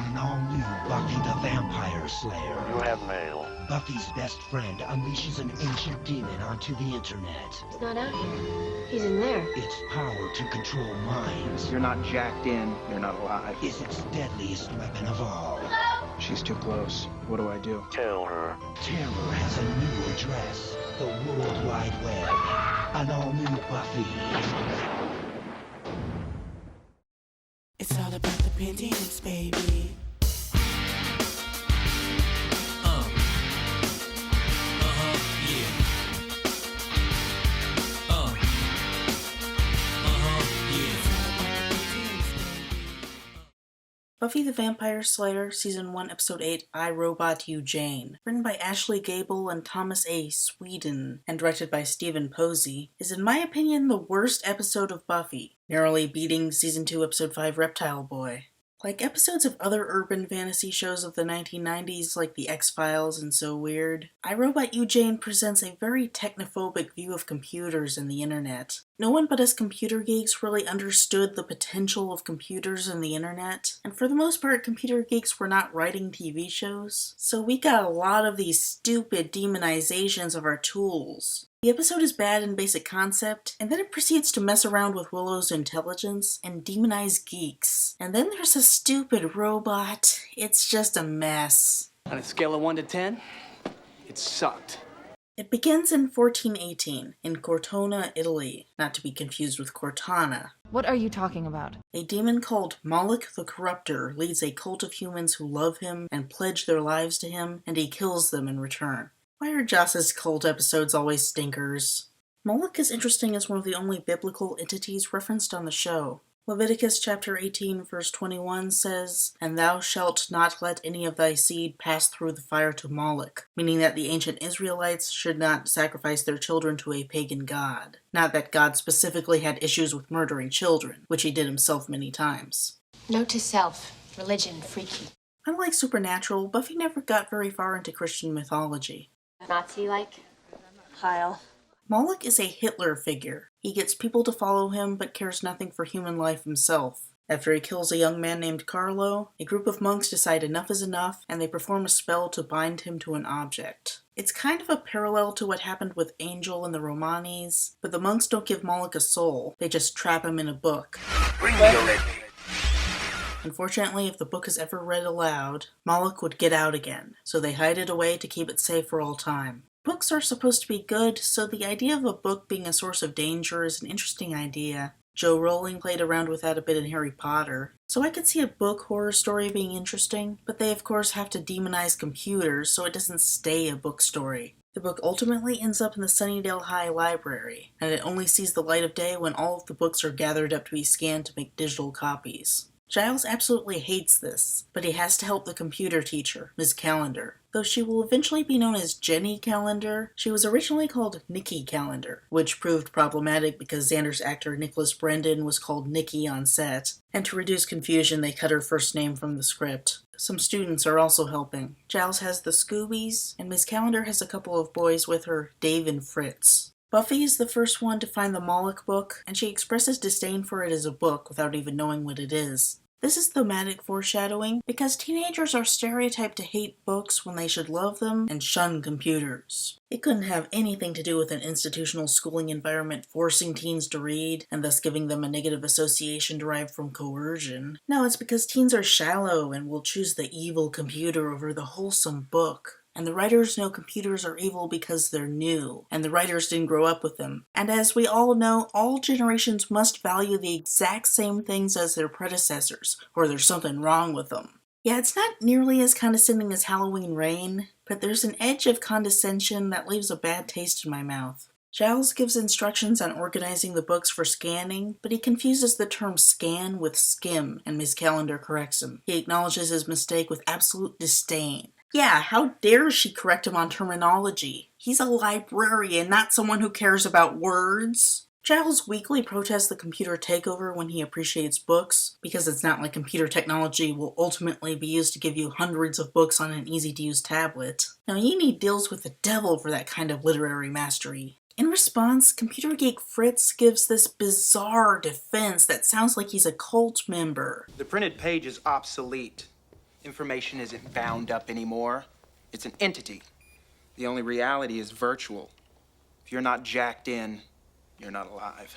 an all-new Buffy the Vampire Slayer. You have mail. Buffy's best friend unleashes an ancient demon onto the internet. He's not out here. He's in there. Its power to control minds You're not jacked in, you're not alive. is its deadliest weapon of all. She's too close. What do I do? Tell her. Terror has a new address. The World Wide Web. An all-new Buffy. It's all about the pendients, baby. Buffy the Vampire Slayer, Season 1, Episode 8, I, Robot You, Jane, written by Ashley Gable and Thomas A. Sweden, and directed by Stephen Posey, is in my opinion the worst episode of Buffy, narrowly beating Season 2, Episode 5, Reptile Boy. Like episodes of other urban fantasy shows of the 1990s like The X-Files and So Weird, I, Robot You, Jane presents a very technophobic view of computers and the internet. No one but us computer geeks really understood the potential of computers and the internet, and for the most part computer geeks were not writing TV shows, so we got a lot of these stupid demonizations of our tools. The episode is bad in basic concept, and then it proceeds to mess around with Willow's intelligence and demonize geeks. And then there's a stupid robot. It's just a mess. On a scale of 1 to 10, it sucked. It begins in 1418, in Cortona, Italy, not to be confused with Cortana. What are you talking about? A demon called Moloch the Corruptor leads a cult of humans who love him and pledge their lives to him, and he kills them in return. Why are Joss's cult episodes always stinkers? Moloch is interesting as one of the only biblical entities referenced on the show. Leviticus chapter 18 verse 21 says, "And thou shalt not let any of thy seed pass through the fire to Moloch," meaning that the ancient Israelites should not sacrifice their children to a pagan god. Not that God specifically had issues with murdering children, which he did himself many times. Note to self. Religion, freaky. Unlike Supernatural, Buffy never got very far into Christian mythology. Nazi-like? Heil. Moloch is a Hitler figure. He gets people to follow him but cares nothing for human life himself. After he kills a young man named Carlo, a group of monks decide enough is enough and they perform a spell to bind him to an object. It's kind of a parallel to what happened with Angel in the Romanis, but the monks don't give Moloch a soul, they just trap him in a book. Unfortunately, if the book is ever read aloud, Moloch would get out again, so they hide it away to keep it safe for all time. Books are supposed to be good, so the idea of a book being a source of danger is an interesting idea. Joe Rowling played around with that a bit in Harry Potter, so I could see a book horror story being interesting, but they of course have to demonize computers so it doesn't stay a book story. The book ultimately ends up in the Sunnydale High Library, and it only sees the light of day when all of the books are gathered up to be scanned to make digital copies. Giles absolutely hates this, but he has to help the computer teacher, Ms. Calendar. Though she will eventually be known as Jenny Calendar, she was originally called Nikki Calendar, which proved problematic because Xander's actor Nicholas Brendan was called Nikki on set, and to reduce confusion they cut her first name from the script. Some students are also helping. Giles has the Scoobies, and Ms. Calendar has a couple of boys with her, Dave and Fritz. Buffy is the first one to find the Moloch book, and she expresses disdain for it as a book without even knowing what it is. This is thematic foreshadowing because teenagers are stereotyped to hate books when they should love them and shun computers. It couldn't have anything to do with an institutional schooling environment forcing teens to read and thus giving them a negative association derived from coercion. No, it's because teens are shallow and will choose the evil computer over the wholesome book. And the writers know computers are evil because they're new, and the writers didn't grow up with them. And as we all know, all generations must value the exact same things as their predecessors, or there's something wrong with them. Yeah, it's not nearly as condescending as Halloween Rain, but there's an edge of condescension that leaves a bad taste in my mouth. Giles gives instructions on organizing the books for scanning, but he confuses the term scan with skim, and Ms. Calendar corrects him. He acknowledges his mistake with absolute disdain. Yeah, how dare she correct him on terminology? He's a librarian, not someone who cares about words. Giles weakly protests the computer takeover when he appreciates books, because it's not like computer technology will ultimately be used to give you hundreds of books on an easy-to-use tablet. Now, you need deals with the devil for that kind of literary mastery. In response, computer geek Fritz gives this bizarre defense that sounds like he's a cult member. The printed page is obsolete. Information isn't bound up anymore. It's an entity. The only reality is virtual. If you're not jacked in, you're not alive.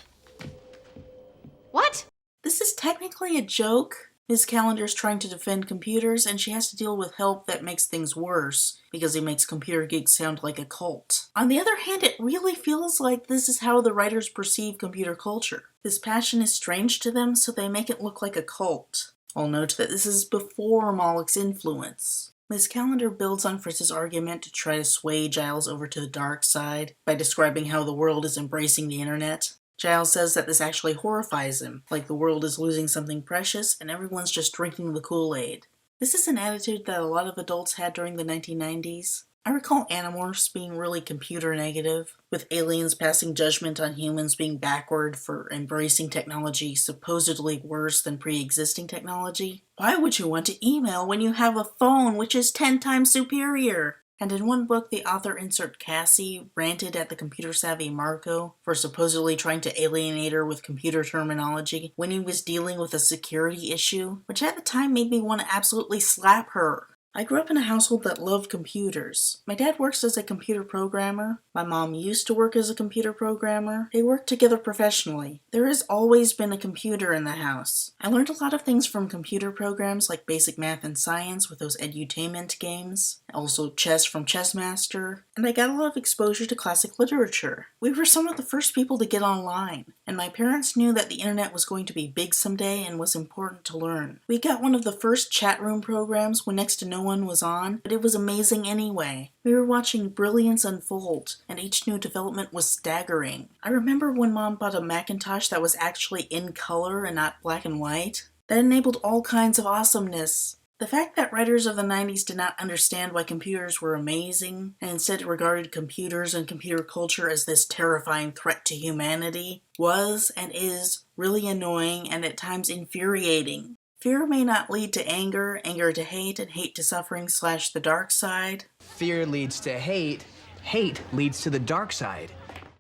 What? This is technically a joke. Ms. Calendar's trying to defend computers, and she has to deal with help that makes things worse, because he makes computer geeks sound like a cult. On the other hand, it really feels like this is how the writers perceive computer culture. This passion is strange to them, so they make it look like a cult. I'll note that this is before Moloch's influence. Ms. Calendar builds on Fritz's argument to try to sway Giles over to the dark side by describing how the world is embracing the internet. Giles says that this actually horrifies him, like the world is losing something precious and everyone's just drinking the Kool-Aid. This is an attitude that a lot of adults had during the 1990s. I recall Animorphs being really computer negative, with aliens passing judgment on humans being backward for embracing technology supposedly worse than pre-existing technology. Why would you want to email when you have a phone which is 10 times superior? And in one book, the author insert Cassie ranted at the computer-savvy Marco for supposedly trying to alienate her with computer terminology when he was dealing with a security issue, which at the time made me want to absolutely slap her. I grew up in a household that loved computers. My dad works as a computer programmer. My mom used to work as a computer programmer. They work together professionally. There has always been a computer in the house. I learned a lot of things from computer programs like basic math and science with those edutainment games, also chess from Chessmaster, and I got a lot of exposure to classic literature. We were some of the first people to get online, and my parents knew that the internet was going to be big someday and was important to learn. We got one of the first chat room programs when next to no one was on, but it was amazing anyway. We were watching brilliance unfold, and each new development was staggering. I remember when Mom bought a Macintosh that was actually in color and not black and white. That enabled all kinds of awesomeness. The fact that writers of the 90s did not understand why computers were amazing, and instead regarded computers and computer culture as this terrifying threat to humanity, was and is really annoying and at times infuriating. Fear may not lead to anger, anger to hate, and hate to suffering / the dark side. Fear leads to hate. Hate leads to the dark side.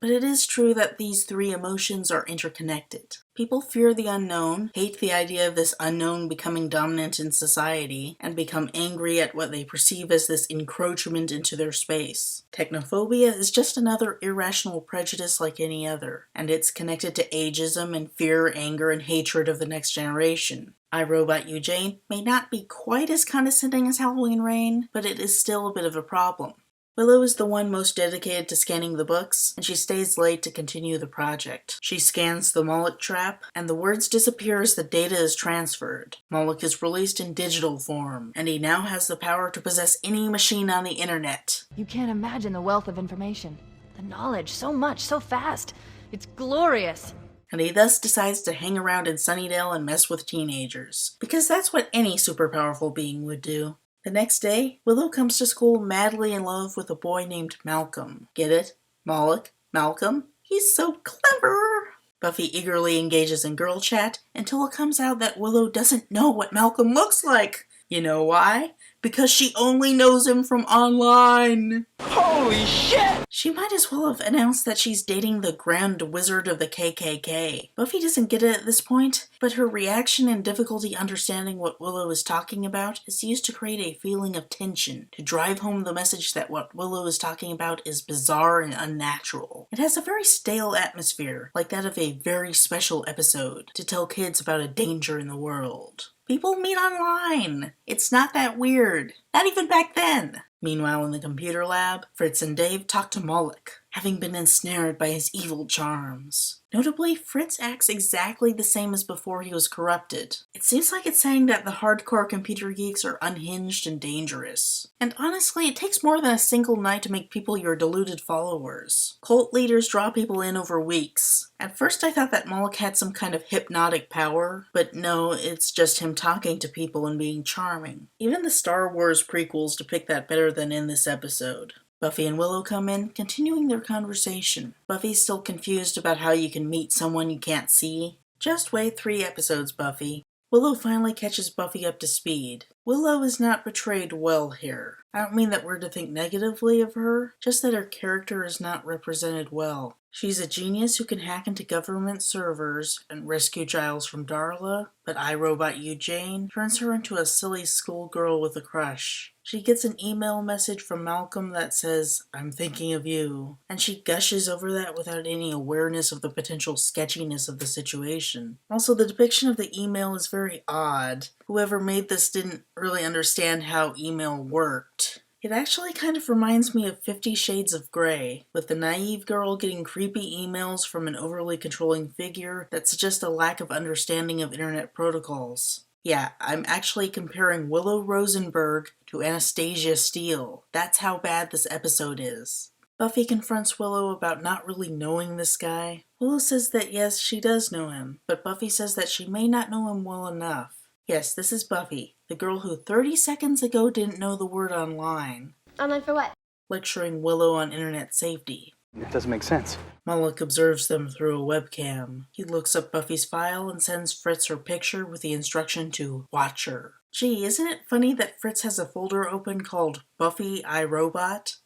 But it is true that these three emotions are interconnected. People fear the unknown, hate the idea of this unknown becoming dominant in society, and become angry at what they perceive as this encroachment into their space. Technophobia is just another irrational prejudice like any other, and it's connected to ageism and fear, anger, and hatred of the next generation. I, Robot You Jane may not be quite as condescending as Halloween Rain, but it is still a bit of a problem. Willow is the one most dedicated to scanning the books, and she stays late to continue the project. She scans the Moloch trap, and the words disappear as the data is transferred. Moloch is released in digital form, and he now has the power to possess any machine on the internet. You can't imagine the wealth of information. The knowledge, so much, so fast. It's glorious. And he thus decides to hang around in Sunnydale and mess with teenagers, because that's what any super powerful being would do. The next day, Willow comes to school madly in love with a boy named Malcolm. Get it? Moloch? Malcolm? He's so clever! Buffy eagerly engages in girl chat until it comes out that Willow doesn't know what Malcolm looks like. You know why? Because she only knows him from online. Holy shit! She might as well have announced that she's dating the Grand Wizard of the KKK. Buffy doesn't get it at this point, but her reaction and difficulty understanding what Willow is talking about is used to create a feeling of tension, to drive home the message that what Willow is talking about is bizarre and unnatural. It has a very stale atmosphere, like that of a very special episode, to tell kids about a danger in the world. People meet online. It's not that weird. Not even back then. Meanwhile, in the computer lab, Fritz and Dave talk to Moloch, having been ensnared by his evil charms. Notably, Fritz acts exactly the same as before he was corrupted. It seems like it's saying that the hardcore computer geeks are unhinged and dangerous. And honestly, it takes more than a single night to make people your deluded followers. Cult leaders draw people in over weeks. At first I thought that Moloch had some kind of hypnotic power, but no, it's just him talking to people and being charming. Even the Star Wars prequels depict that better than in this episode. Buffy and Willow come in, continuing their conversation. Buffy's still confused about how you can meet someone you can't see. Just wait 3 episodes, Buffy. Willow finally catches Buffy up to speed. Willow is not portrayed well here. I don't mean that we're to think negatively of her, just that her character is not represented well. She's a genius who can hack into government servers and rescue Giles from Darla, but iRobot Eugene turns her into a silly schoolgirl with a crush. She gets an email message from Malcolm that says, "I'm thinking of you," and she gushes over that without any awareness of the potential sketchiness of the situation. Also, the depiction of the email is very odd. Whoever made this didn't really understand how email worked. It actually kind of reminds me of 50 Shades of Grey, with the naive girl getting creepy emails from an overly controlling figure that suggest a lack of understanding of internet protocols. Yeah, I'm actually comparing Willow Rosenberg to Anastasia Steele. That's how bad this episode is. Buffy confronts Willow about not really knowing this guy. Willow says that yes, she does know him, but Buffy says that she may not know him well enough. Yes, this is Buffy, the girl who 30 seconds ago didn't know the word online. Online for what? Lecturing Willow on internet safety. It doesn't make sense. Moloch observes them through a webcam. He looks up Buffy's file and sends Fritz her picture with the instruction to watch her. Gee, isn't it funny that Fritz has a folder open called Buffy iRobot?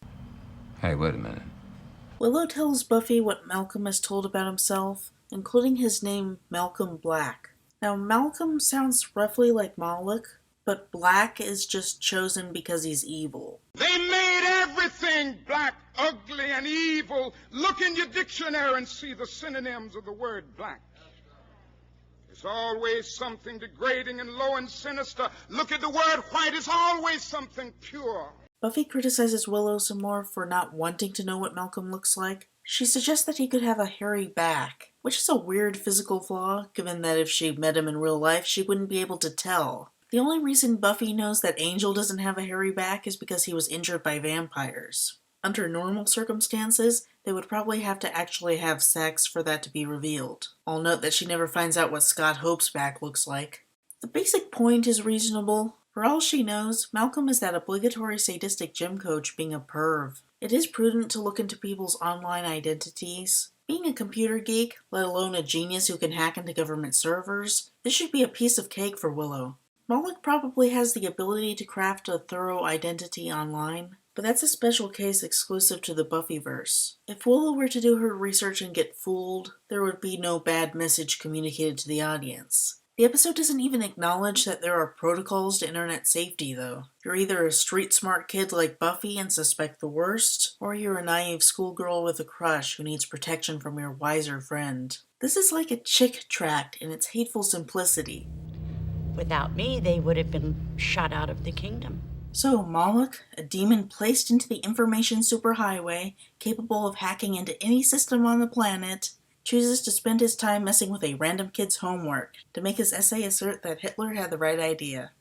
Hey, wait a minute. Willow tells Buffy what Malcolm has told about himself, including his name Malcolm Black. Now, Malcolm sounds roughly like Moloch, but Black is just chosen because he's evil. They made everything black, ugly, and evil. Look in your dictionary and see the synonyms of the word black. There's always something degrading and low and sinister. Look at the word white. It's always something pure. Buffy criticizes Willow some more for not wanting to know what Malcolm looks like. She suggests that he could have a hairy back, which is a weird physical flaw, given that if she met him in real life, she wouldn't be able to tell. The only reason Buffy knows that Angel doesn't have a hairy back is because he was injured by vampires. Under normal circumstances, they would probably have to actually have sex for that to be revealed. I'll note that she never finds out what Scott Hope's back looks like. The basic point is reasonable. For all she knows, Malcolm is that obligatory sadistic gym coach being a perv. It is prudent to look into people's online identities. Being a computer geek, let alone a genius who can hack into government servers, this should be a piece of cake for Willow. Moloch probably has the ability to craft a thorough identity online, but that's a special case exclusive to the Buffyverse. If Willow were to do her research and get fooled, there would be no bad message communicated to the audience. The episode doesn't even acknowledge that there are protocols to internet safety, though. You're either a street-smart kid like Buffy and suspect the worst, or you're a naive schoolgirl with a crush who needs protection from your wiser friend. This is like a chick tract in its hateful simplicity. Without me, they would have been shut out of the kingdom. So, Moloch, a demon placed into the information superhighway, capable of hacking into any system on the planet, chooses to spend his time messing with a random kid's homework to make his essay assert that Hitler had the right idea.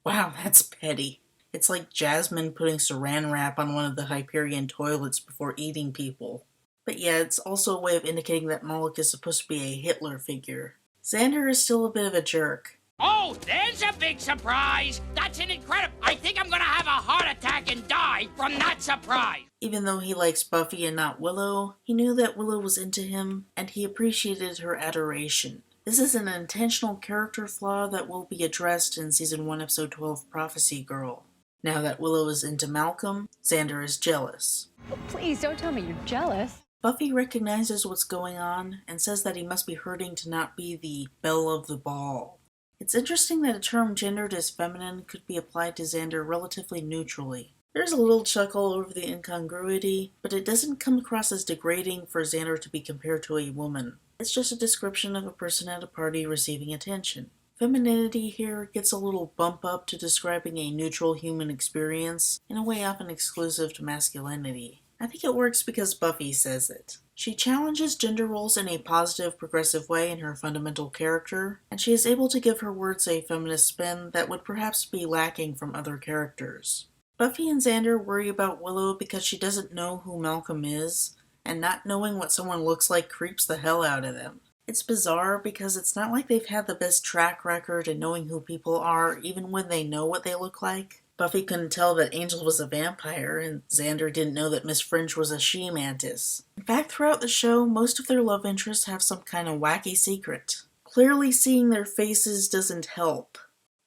Wow, that's petty. It's like Jasmine putting saran wrap on one of the Hyperion toilets before eating people. But yeah, it's also a way of indicating that Moloch is supposed to be a Hitler figure. Xander is still a bit of a jerk. Oh, there's a big surprise! That's an incredible... I think I'm gonna have a heart attack and die from that surprise! Even though he likes Buffy and not Willow, he knew that Willow was into him, and he appreciated her adoration. This is an intentional character flaw that will be addressed in Season 1, Episode 12, Prophecy Girl. Now that Willow is into Malcolm, Xander is jealous. Oh, please don't tell me you're jealous. Buffy recognizes what's going on and says that he must be hurting to not be the belle of the ball. It's interesting that a term gendered as feminine could be applied to Xander relatively neutrally. There's a little chuckle over the incongruity, but it doesn't come across as degrading for Xander to be compared to a woman. It's just a description of a person at a party receiving attention. Femininity here gets a little bump up to describing a neutral human experience, in a way often exclusive to masculinity. I think it works because Buffy says it. She challenges gender roles in a positive, progressive way in her fundamental character, and she is able to give her words a feminist spin that would perhaps be lacking from other characters. Buffy and Xander worry about Willow because she doesn't know who Malcolm is, and not knowing what someone looks like creeps the hell out of them. It's bizarre because it's not like they've had the best track record in knowing who people are, even when they know what they look like. Buffy couldn't tell that Angel was a vampire, and Xander didn't know that Miss Fringe was a she-mantis. In fact, throughout the show, most of their love interests have some kind of wacky secret. Clearly seeing their faces doesn't help.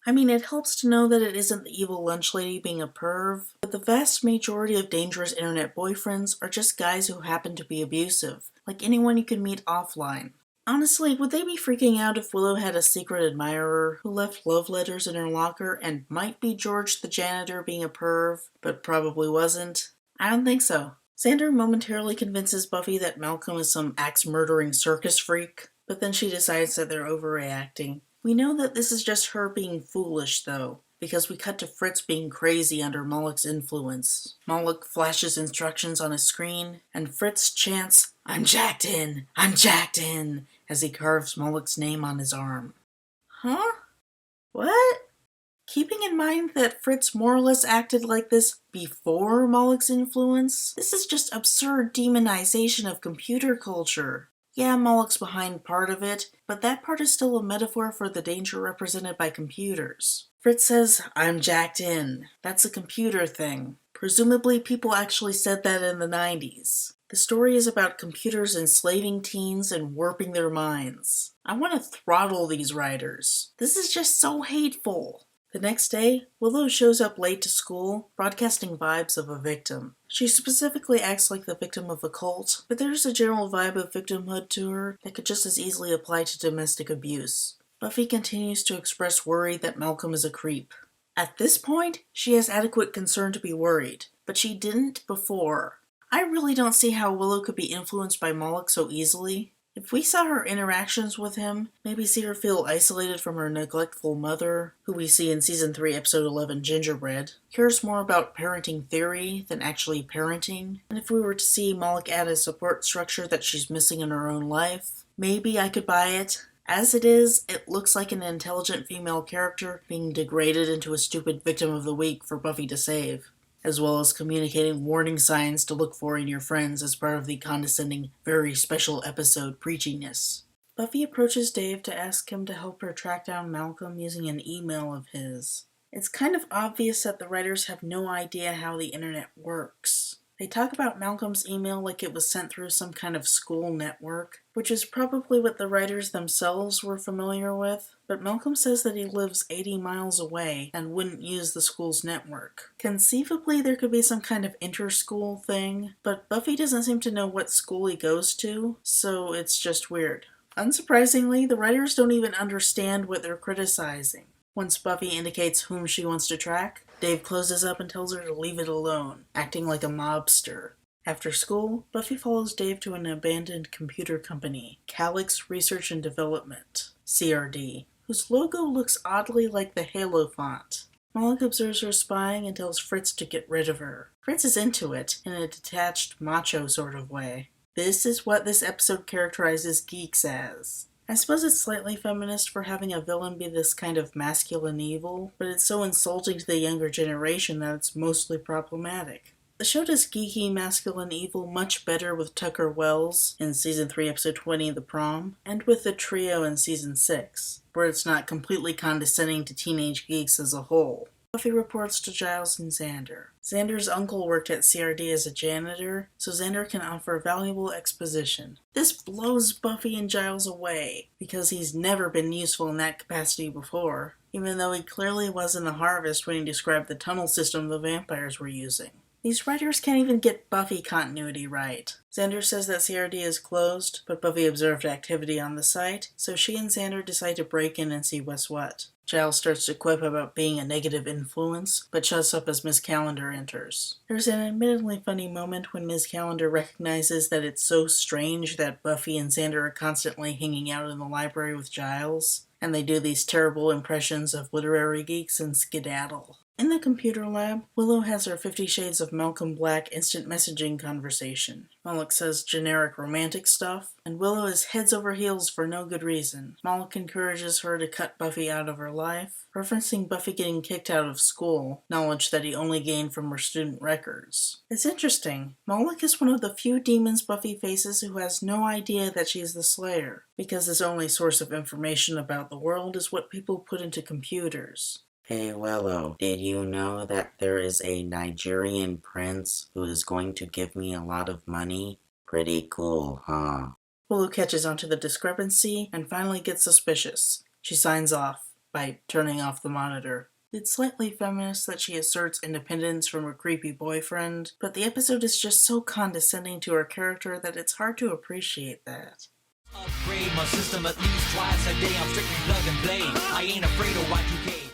I mean, it helps to know that it isn't the evil lunch lady being a perv, but the vast majority of dangerous internet boyfriends are just guys who happen to be abusive, like anyone you can meet offline. Honestly, would they be freaking out if Willow had a secret admirer who left love letters in her locker and might be George the janitor being a perv, but probably wasn't? I don't think so. Xander momentarily convinces Buffy that Malcolm is some axe-murdering circus freak, but then she decides that they're overreacting. We know that this is just her being foolish, though, because we cut to Fritz being crazy under Moloch's influence. Moloch flashes instructions on his screen, and Fritz chants, "I'm jacked in! I'm jacked in!" as he carves Moloch's name on his arm. Huh? What? Keeping in mind that Fritz more or less acted like this before Moloch's influence, this is just absurd demonization of computer culture. Yeah, Moloch's behind part of it, but that part is still a metaphor for the danger represented by computers. Fritz says, "I'm jacked in." That's a computer thing. Presumably people actually said that in the 90s. The story is about computers enslaving teens and warping their minds. I want to throttle these writers. This is just so hateful. The next day, Willow shows up late to school, broadcasting vibes of a victim. She specifically acts like the victim of a cult, but there's a general vibe of victimhood to her that could just as easily apply to domestic abuse. Buffy continues to express worry that Malcolm is a creep. At this point, she has adequate concern to be worried, but she didn't before. I really don't see how Willow could be influenced by Moloch so easily. If we saw her interactions with him, maybe see her feel isolated from her neglectful mother, who we see in Season 3, Episode 11, Gingerbread, cares more about parenting theory than actually parenting, and if we were to see Moloch add a support structure that she's missing in her own life, maybe I could buy it. As it is, it looks like an intelligent female character being degraded into a stupid victim of the week for Buffy to save, as well as communicating warning signs to look for in your friends as part of the condescending, very special episode preachiness. Buffy approaches Dave to ask him to help her track down Malcolm using an email of his. It's kind of obvious that the writers have no idea how the internet works. They talk about Malcolm's email like it was sent through some kind of school network, which is probably what the writers themselves were familiar with, but Malcolm says that he lives 80 miles away and wouldn't use the school's network. Conceivably, there could be some kind of inter-school thing, but Buffy doesn't seem to know what school he goes to, so it's just weird. Unsurprisingly, the writers don't even understand what they're criticizing. Once Buffy indicates whom she wants to track, Dave closes up and tells her to leave it alone, acting like a mobster. After school, Buffy follows Dave to an abandoned computer company, Calyx Research and Development, CRD, whose logo looks oddly like the Halo font. Moloch observes her spying and tells Fritz to get rid of her. Fritz is into it, in a detached, macho sort of way. This is what this episode characterizes geeks as. I suppose it's slightly feminist for having a villain be this kind of masculine evil, but it's so insulting to the younger generation that it's mostly problematic. The show does geeky masculine evil much better with Tucker Wells in Season 3, Episode 20, The Prom, and with the trio in Season 6, where it's not completely condescending to teenage geeks as a whole. Buffy reports to Giles and Xander. Xander's uncle worked at CRD as a janitor, so Xander can offer valuable exposition. This blows Buffy and Giles away, because he's never been useful in that capacity before, even though he clearly was in the Harvest when he described the tunnel system the vampires were using. These writers can't even get Buffy continuity right. Xander says that CRD is closed, but Buffy observed activity on the site, so she and Xander decide to break in and see what's what. Giles starts to quip about being a negative influence, but shuts up as Ms. Calendar enters. There's an admittedly funny moment when Ms. Calendar recognizes that it's so strange that Buffy and Xander are constantly hanging out in the library with Giles, and they do these terrible impressions of literary geeks and skedaddle. In the computer lab, Willow has her 50 Shades of Malcolm Black instant messaging conversation. Moloch says generic romantic stuff, and Willow is heads over heels for no good reason. Moloch encourages her to cut Buffy out of her life, referencing Buffy getting kicked out of school, knowledge that he only gained from her student records. It's interesting. Moloch is one of the few demons Buffy faces who has no idea that she's the Slayer, because his only source of information about the world is what people put into computers. Hey Willow, did you know that there is a Nigerian prince who is going to give me a lot of money? Pretty cool, huh? Willow catches onto the discrepancy and finally gets suspicious. She signs off. by turning off the monitor. It's slightly feminist that she asserts independence from her creepy boyfriend, but the episode is just so condescending to her character that it's hard to appreciate that. Upgrade my system at least twice a day. I'm strictly plug and play. I ain't afraid of Y2K.